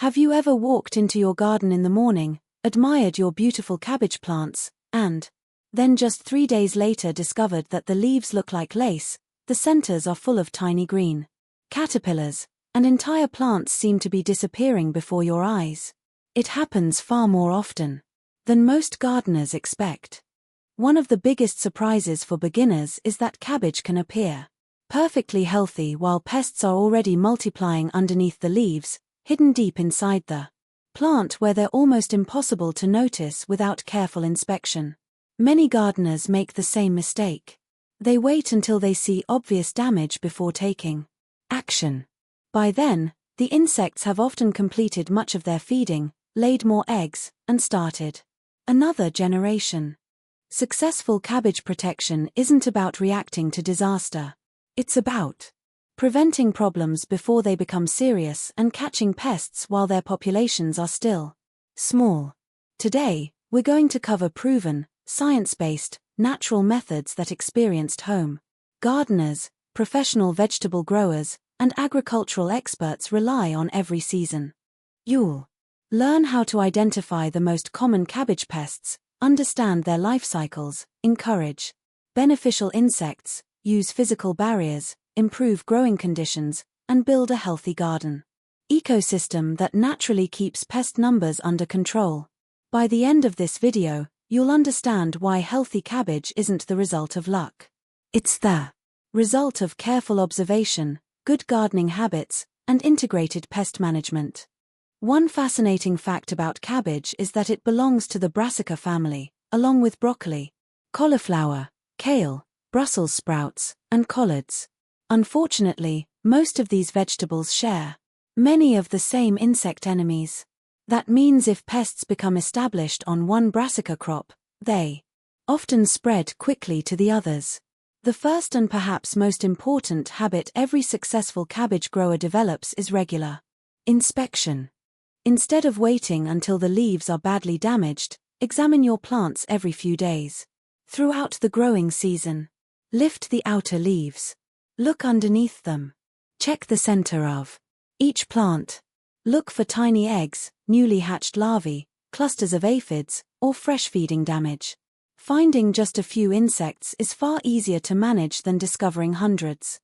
Have you ever walked into your garden in the morning, admired your beautiful cabbage plants, and then just 3 days later discovered that the leaves look like lace, the centers are full of tiny green caterpillars, and entire plants seem to be disappearing before your eyes? It happens far more often than most gardeners expect. One of the biggest surprises for beginners is that cabbage can appear perfectly healthy while pests are already multiplying underneath the leaves, hidden deep inside the plant where they're almost impossible to notice without careful inspection. Many gardeners make the same mistake. They wait until they see obvious damage before taking action. By then, the insects have often completed much of their feeding, laid more eggs, and started another generation. Successful cabbage protection isn't about reacting to disaster. It's about preventing problems before they become serious and catching pests while their populations are still small. Today, we're going to cover proven, science-based, natural methods that experienced home gardeners, professional vegetable growers, and agricultural experts rely on every season. You'll learn how to identify the most common cabbage pests, understand their life cycles, encourage beneficial insects, use physical barriers, improve growing conditions, and build a healthy garden ecosystem that naturally keeps pest numbers under control. By the end of this video, you'll understand why healthy cabbage isn't the result of luck. It's the result of careful observation, good gardening habits, and integrated pest management. One fascinating fact about cabbage is that it belongs to the Brassica family, along with broccoli, cauliflower, kale, Brussels sprouts, and collards. Unfortunately, most of these vegetables share many of the same insect enemies. That means if pests become established on one Brassica crop, they often spread quickly to the others. The first and perhaps most important habit every successful cabbage grower develops is regular inspection. Instead of waiting until the leaves are badly damaged, examine your plants every few days. Throughout the growing season, lift the outer leaves. Look underneath them. Check the center of each plant. Look for tiny eggs, newly hatched larvae, clusters of aphids, or fresh feeding damage. Finding just a few insects is far easier to manage than discovering hundreds.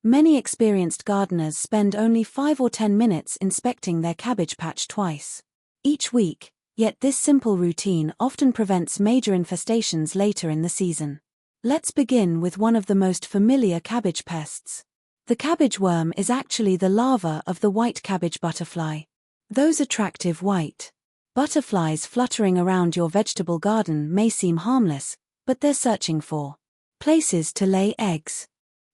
Many experienced gardeners spend only 5 or 10 minutes inspecting their cabbage patch twice each week, yet this simple routine often prevents major infestations later in the season. Let's begin with one of the most familiar cabbage pests. The cabbage worm is actually the larva of the white cabbage butterfly. Those attractive white butterflies fluttering around your vegetable garden may seem harmless, but they're searching for places to lay eggs.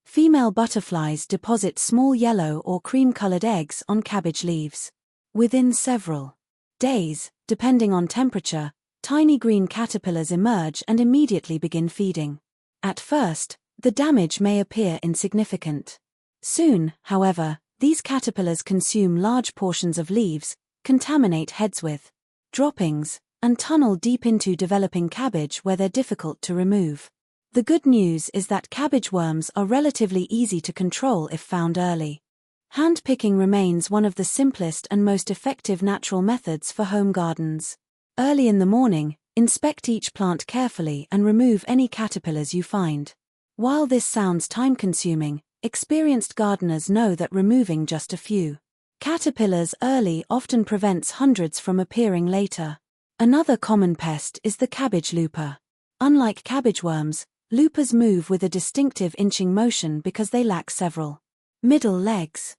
Female butterflies deposit small yellow or cream-colored eggs on cabbage leaves. Within several days, depending on temperature, tiny green caterpillars emerge and immediately begin feeding. At first, the damage may appear insignificant. Soon, however, these caterpillars consume large portions of leaves, contaminate heads with droppings, and tunnel deep into developing cabbage where they're difficult to remove. The good news is that cabbage worms are relatively easy to control if found early. Hand-picking remains one of the simplest and most effective natural methods for home gardens. Early in the morning, inspect each plant carefully and remove any caterpillars you find. While this sounds time-consuming, experienced gardeners know that removing just a few caterpillars early often prevents hundreds from appearing later. Another common pest is the cabbage looper. Unlike cabbage worms, loopers move with a distinctive inching motion because they lack several middle legs.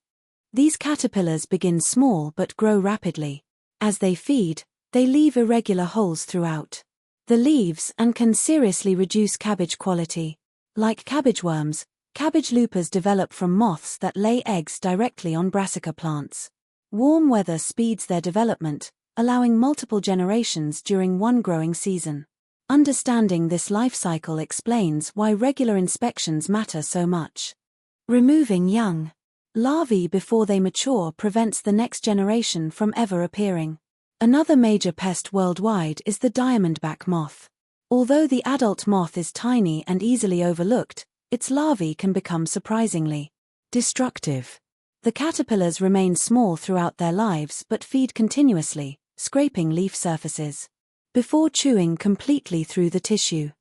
These caterpillars begin small but grow rapidly. As they feed, they leave irregular holes throughout the leaves and can seriously reduce cabbage quality. Like cabbage worms, cabbage loopers develop from moths that lay eggs directly on brassica plants. Warm weather speeds their development, allowing multiple generations during one growing season. Understanding this life cycle explains why regular inspections matter so much. Removing young larvae before they mature prevents the next generation from ever appearing. Another major pest worldwide is the diamondback moth. Although the adult moth is tiny and easily overlooked, its larvae can become surprisingly destructive. The caterpillars remain small throughout their lives but feed continuously, scraping leaf surfaces before chewing completely through the tissue.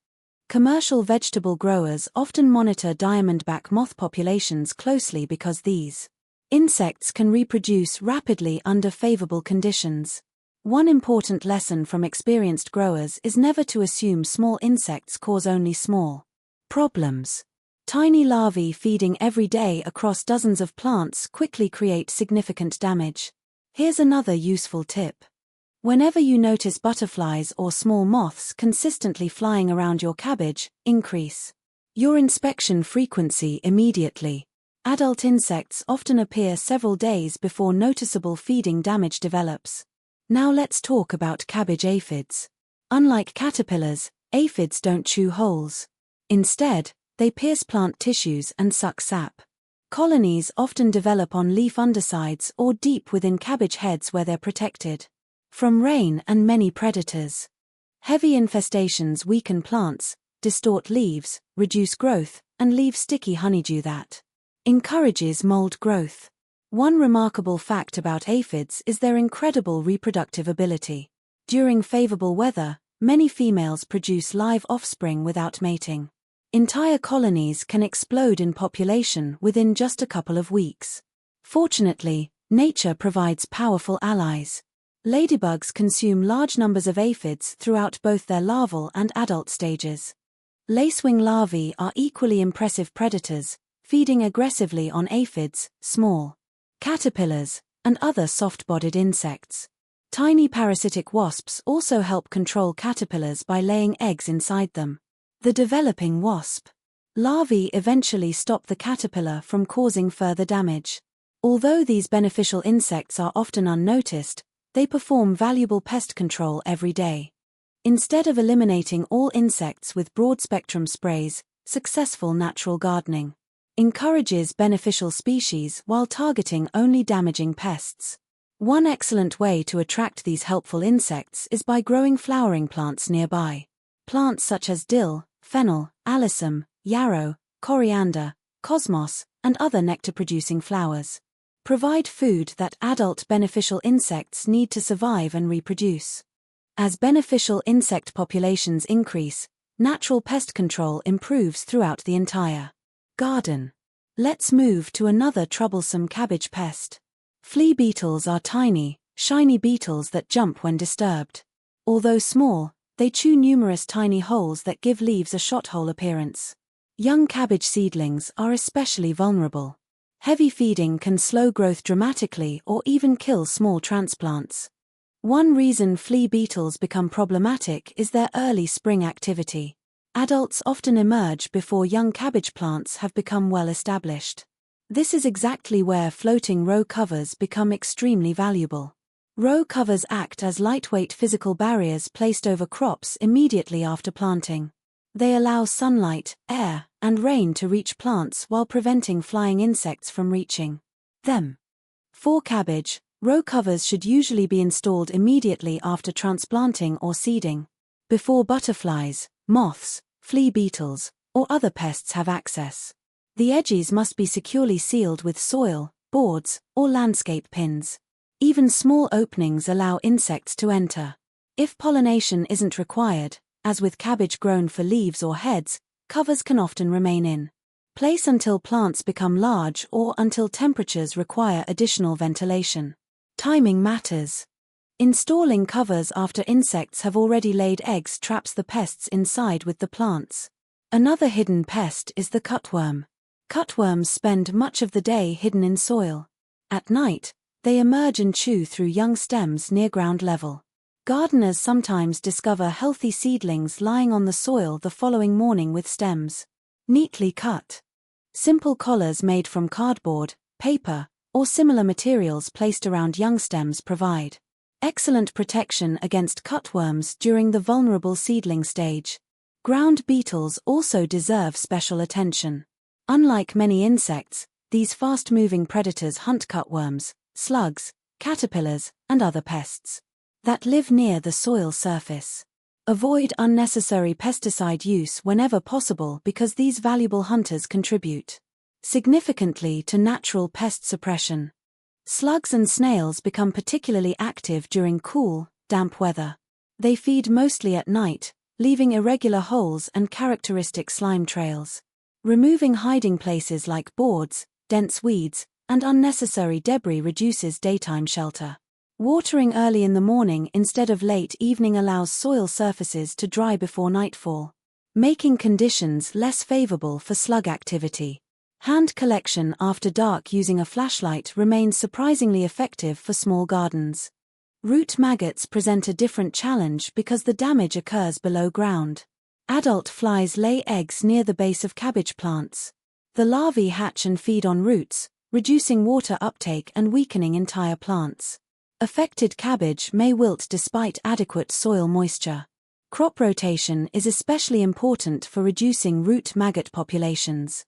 Commercial vegetable growers often monitor diamondback moth populations closely because these insects can reproduce rapidly under favorable conditions. One important lesson from experienced growers is never to assume small insects cause only small problems. Tiny larvae feeding every day across dozens of plants quickly create significant damage. Here's another useful tip. Whenever you notice butterflies or small moths consistently flying around your cabbage, increase your inspection frequency immediately. Adult insects often appear several days before noticeable feeding damage develops. Now let's talk about cabbage aphids. Unlike caterpillars, aphids don't chew holes. Instead, they pierce plant tissues and suck sap. Colonies often develop on leaf undersides or deep within cabbage heads where they're protected from rain and many predators. Heavy infestations weaken plants, distort leaves, reduce growth, and leave sticky honeydew that encourages mold growth. One remarkable fact about aphids is their incredible reproductive ability. During favorable weather, many females produce live offspring without mating. Entire colonies can explode in population within just a couple of weeks. Fortunately, nature provides powerful allies. Ladybugs consume large numbers of aphids throughout both their larval and adult stages. Lacewing larvae are equally impressive predators, feeding aggressively on aphids, small caterpillars, and other soft-bodied insects. Tiny parasitic wasps also help control caterpillars by laying eggs inside them. The developing wasp larvae eventually stop the caterpillar from causing further damage. Although these beneficial insects are often unnoticed, they perform valuable pest control every day. Instead of eliminating all insects with broad-spectrum sprays, successful natural gardening encourages beneficial species while targeting only damaging pests. One excellent way to attract these helpful insects is by growing flowering plants nearby. Plants such as dill, fennel, alyssum, yarrow, coriander, cosmos, and other nectar-producing flowers provide food that adult beneficial insects need to survive and reproduce. As beneficial insect populations increase, natural pest control improves throughout the entire garden. Let's move to another troublesome cabbage pest. Flea beetles are tiny, shiny beetles that jump when disturbed. Although small, they chew numerous tiny holes that give leaves a shot-hole appearance. Young cabbage seedlings are especially vulnerable. Heavy feeding can slow growth dramatically or even kill small transplants. One reason flea beetles become problematic is their early spring activity. Adults often emerge before young cabbage plants have become well established. This is exactly where floating row covers become extremely valuable. Row covers act as lightweight physical barriers placed over crops immediately after planting. They allow sunlight, air, and rain to reach plants while preventing flying insects from reaching them. For cabbage, row covers should usually be installed immediately after transplanting or seeding, before butterflies, moths, flea beetles, or other pests have access. The edges must be securely sealed with soil, boards, or landscape pins. Even small openings allow insects to enter. If pollination isn't required, as with cabbage grown for leaves or heads, covers can often remain in place until plants become large or until temperatures require additional ventilation. Timing matters. Installing covers after insects have already laid eggs traps the pests inside with the plants. Another hidden pest is the cutworm. Cutworms spend much of the day hidden in soil. At night, they emerge and chew through young stems near ground level. Gardeners sometimes discover healthy seedlings lying on the soil the following morning with stems neatly cut. Simple collars made from cardboard, paper, or similar materials placed around young stems provide excellent protection against cutworms during the vulnerable seedling stage. Ground beetles also deserve special attention. Unlike many insects, these fast-moving predators hunt cutworms, slugs, caterpillars, and other pests that live near the soil surface. Avoid unnecessary pesticide use whenever possible because these valuable hunters contribute significantly to natural pest suppression. Slugs and snails become particularly active during cool, damp weather. They feed mostly at night, leaving irregular holes and characteristic slime trails. Removing hiding places like boards, dense weeds, and unnecessary debris reduces daytime shelter. Watering early in the morning instead of late evening allows soil surfaces to dry before nightfall, making conditions less favorable for slug activity. Hand collection after dark using a flashlight remains surprisingly effective for small gardens. Root maggots present a different challenge because the damage occurs below ground. Adult flies lay eggs near the base of cabbage plants. The larvae hatch and feed on roots, reducing water uptake and weakening entire plants. Affected cabbage may wilt despite adequate soil moisture. Crop rotation is especially important for reducing root maggot populations.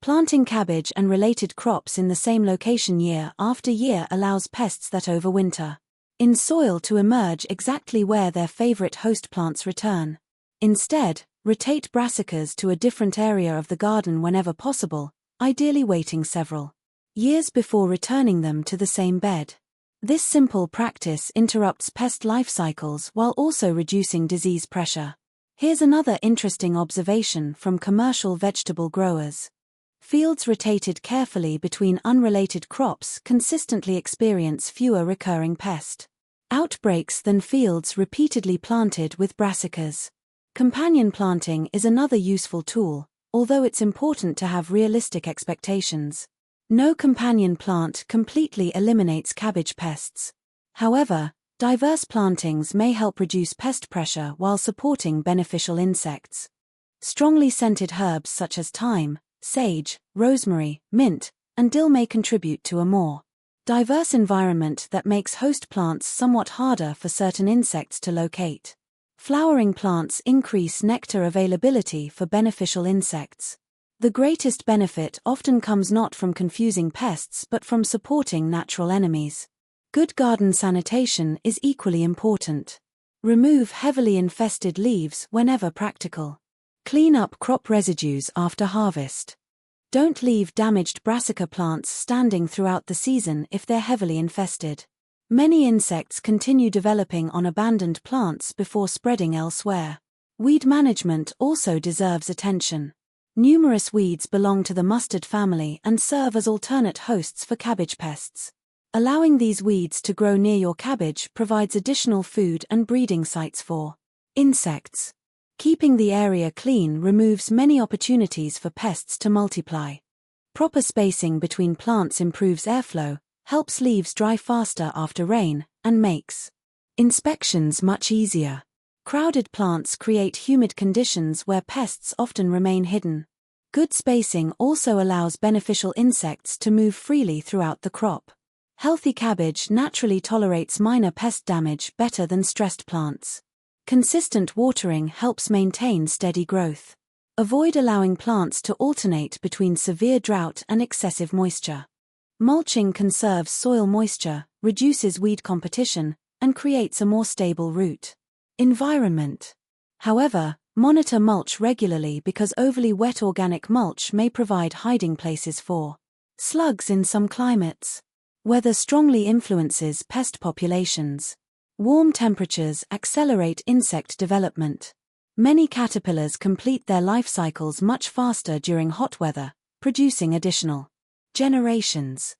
Planting cabbage and related crops in the same location year after year allows pests that overwinter in soil to emerge exactly where their favorite host plants return. Instead, rotate brassicas to a different area of the garden whenever possible, ideally waiting several years before returning them to the same bed. This simple practice interrupts pest life cycles while also reducing disease pressure. Here's another interesting observation from commercial vegetable growers. Fields rotated carefully between unrelated crops consistently experience fewer recurring pest outbreaks than fields repeatedly planted with brassicas. Companion planting is another useful tool, although it's important to have realistic expectations. No companion plant completely eliminates cabbage pests. However, diverse plantings may help reduce pest pressure while supporting beneficial insects. Strongly scented herbs such as thyme, sage, rosemary, mint, and dill may contribute to a more diverse environment that makes host plants somewhat harder for certain insects to locate. Flowering plants increase nectar availability for beneficial insects. The greatest benefit often comes not from confusing pests but from supporting natural enemies. Good garden sanitation is equally important. Remove heavily infested leaves whenever practical. Clean up crop residues after harvest. Don't leave damaged brassica plants standing throughout the season if they're heavily infested. Many insects continue developing on abandoned plants before spreading elsewhere. Weed management also deserves attention. Numerous weeds belong to the mustard family and serve as alternate hosts for cabbage pests. Allowing these weeds to grow near your cabbage provides additional food and breeding sites for insects. Keeping the area clean removes many opportunities for pests to multiply. Proper spacing between plants improves airflow, helps leaves dry faster after rain, and makes inspections much easier. Crowded plants create humid conditions where pests often remain hidden. Good spacing also allows beneficial insects to move freely throughout the crop. Healthy cabbage naturally tolerates minor pest damage better than stressed plants. Consistent watering helps maintain steady growth. Avoid allowing plants to alternate between severe drought and excessive moisture. Mulching conserves soil moisture, reduces weed competition, and creates a more stable root environment. However, monitor mulch regularly because overly wet organic mulch may provide hiding places for slugs in some climates. Weather strongly influences pest populations. Warm temperatures accelerate insect development. Many caterpillars complete their life cycles much faster during hot weather, producing additional generations.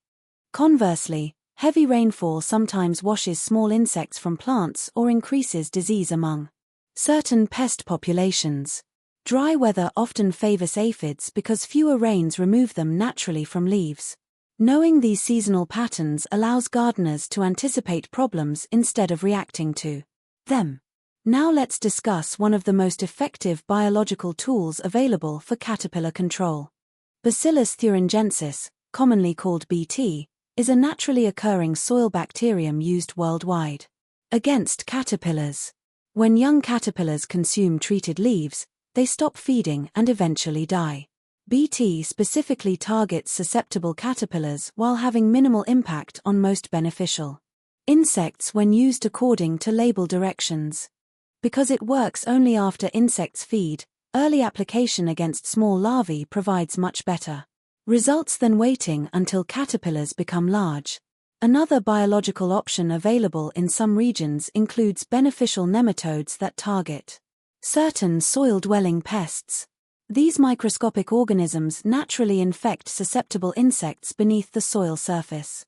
Conversely, heavy rainfall sometimes washes small insects from plants or increases disease among certain pest populations. Dry weather often favors aphids because fewer rains remove them naturally from leaves. Knowing these seasonal patterns allows gardeners to anticipate problems instead of reacting to them. Now let's discuss one of the most effective biological tools available for caterpillar control. Bacillus thuringiensis, commonly called Bt, is a naturally occurring soil bacterium used worldwide against caterpillars. When young caterpillars consume treated leaves, they stop feeding and eventually die. Bt specifically targets susceptible caterpillars while having minimal impact on most beneficial insects when used according to label directions. Because it works only after insects feed, early application against small larvae provides much better Results then waiting until caterpillars become large. Another biological option available in some regions includes beneficial nematodes that target certain soil-dwelling pests. These microscopic organisms naturally infect susceptible insects beneath the soil surface.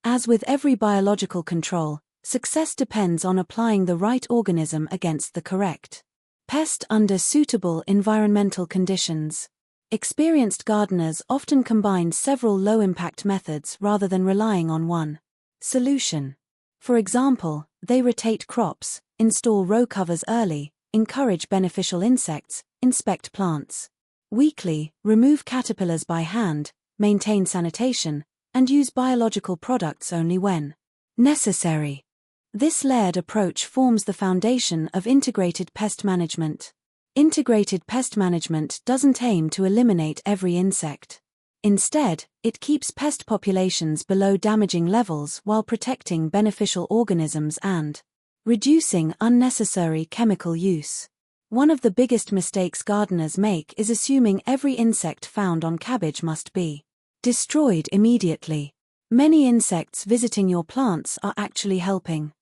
As with every biological control, success depends on applying the right organism against the correct pest under suitable environmental conditions. Experienced gardeners often combine several low-impact methods rather than relying on one solution. For example, they rotate crops, install row covers early, encourage beneficial insects, inspect plants weekly, remove caterpillars by hand, maintain sanitation, and use biological products only when necessary. This layered approach forms the foundation of integrated pest management. Integrated pest management doesn't aim to eliminate every insect. Instead, it keeps pest populations below damaging levels while protecting beneficial organisms and reducing unnecessary chemical use. One of the biggest mistakes gardeners make is assuming every insect found on cabbage must be destroyed immediately. Many insects visiting your plants are actually helping.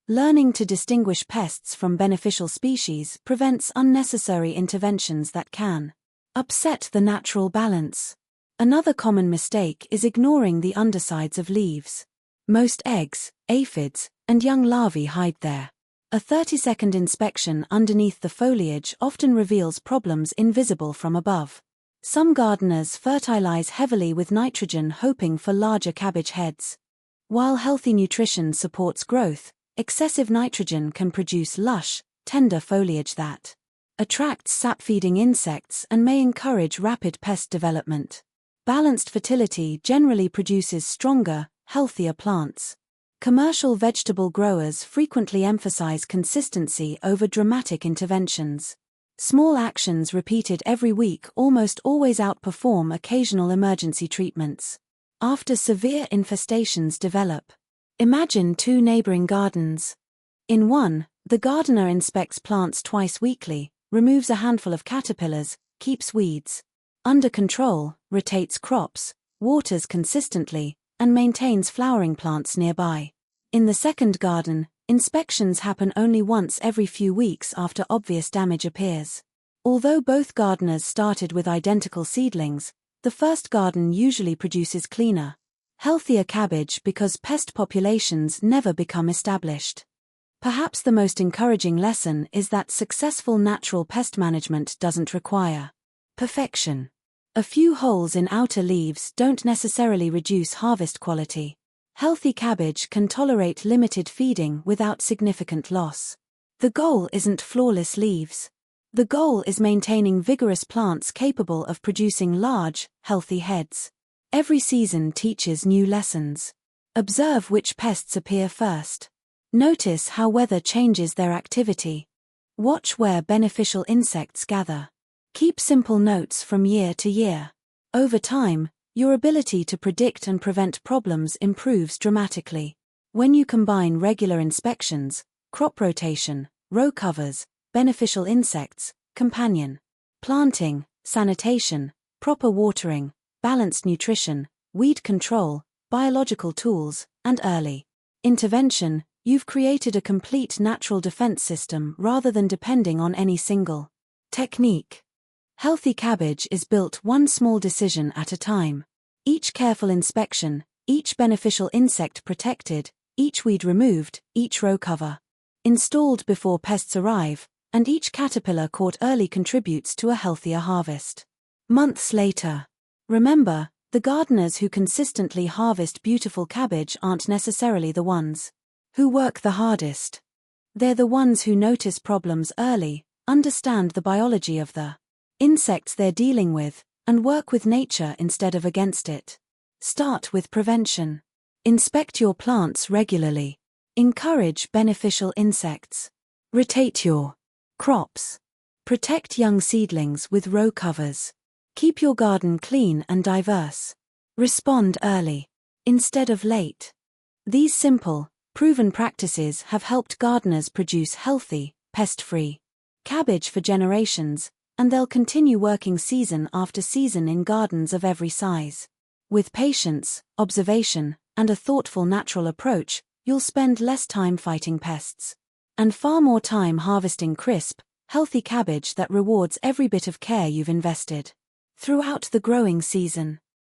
Learning to distinguish pests from beneficial species prevents unnecessary interventions that can upset the natural balance. Another common mistake is ignoring the undersides of leaves. Most eggs, aphids, and young larvae hide there. A 30-second inspection underneath the foliage often reveals problems invisible from above. Some gardeners fertilize heavily with nitrogen hoping for larger cabbage heads. While healthy nutrition supports growth, excessive nitrogen can produce lush, tender foliage that attracts sap-feeding insects and may encourage rapid pest development. Balanced fertility generally produces stronger, healthier plants. Commercial vegetable growers frequently emphasize consistency over dramatic interventions. Small actions repeated every week almost always outperform occasional emergency treatments. After severe infestations develop, imagine two neighboring gardens. In one, the gardener inspects plants twice weekly, removes a handful of caterpillars, keeps weeds under control, rotates crops, waters consistently, and maintains flowering plants nearby. In the second garden, inspections happen only once every few weeks after obvious damage appears. Although both gardeners started with identical seedlings, the first garden usually produces cleaner, healthier cabbage because pest populations never become established. Perhaps the most encouraging lesson is that successful natural pest management doesn't require perfection. A few holes in outer leaves don't necessarily reduce harvest quality. Healthy cabbage can tolerate limited feeding without significant loss. The goal isn't flawless leaves. The goal is maintaining vigorous plants capable of producing large, healthy heads. Every season teaches new lessons. Observe which pests appear first. Notice how weather changes their activity. Watch where beneficial insects gather. Keep simple notes from year to year. Over time, your ability to predict and prevent problems improves dramatically. When you combine regular inspections, crop rotation, row covers, beneficial insects, companion planting, sanitation, proper watering, balanced nutrition, weed control, biological tools, and early intervention, you've created a complete natural defense system rather than depending on any single technique. Healthy cabbage is built one small decision at a time. Each careful inspection, each beneficial insect protected, each weed removed, each row cover installed before pests arrive, and each caterpillar caught early contributes to a healthier harvest. Months later. Remember, the gardeners who consistently harvest beautiful cabbage aren't necessarily the ones who work the hardest. They're the ones who notice problems early, understand the biology of the insects they're dealing with, and work with nature instead of against it. Start with prevention. Inspect your plants regularly. Encourage beneficial insects. Rotate your crops. Protect young seedlings with row covers. Keep your garden clean and diverse. Respond early, instead of late. These simple, proven practices have helped gardeners produce healthy, pest-free cabbage for generations, and they'll continue working season after season in gardens of every size. With patience, observation, and a thoughtful natural approach, you'll spend less time fighting pests. And far more time harvesting crisp, healthy cabbage that rewards every bit of care you've invested. Throughout the growing season.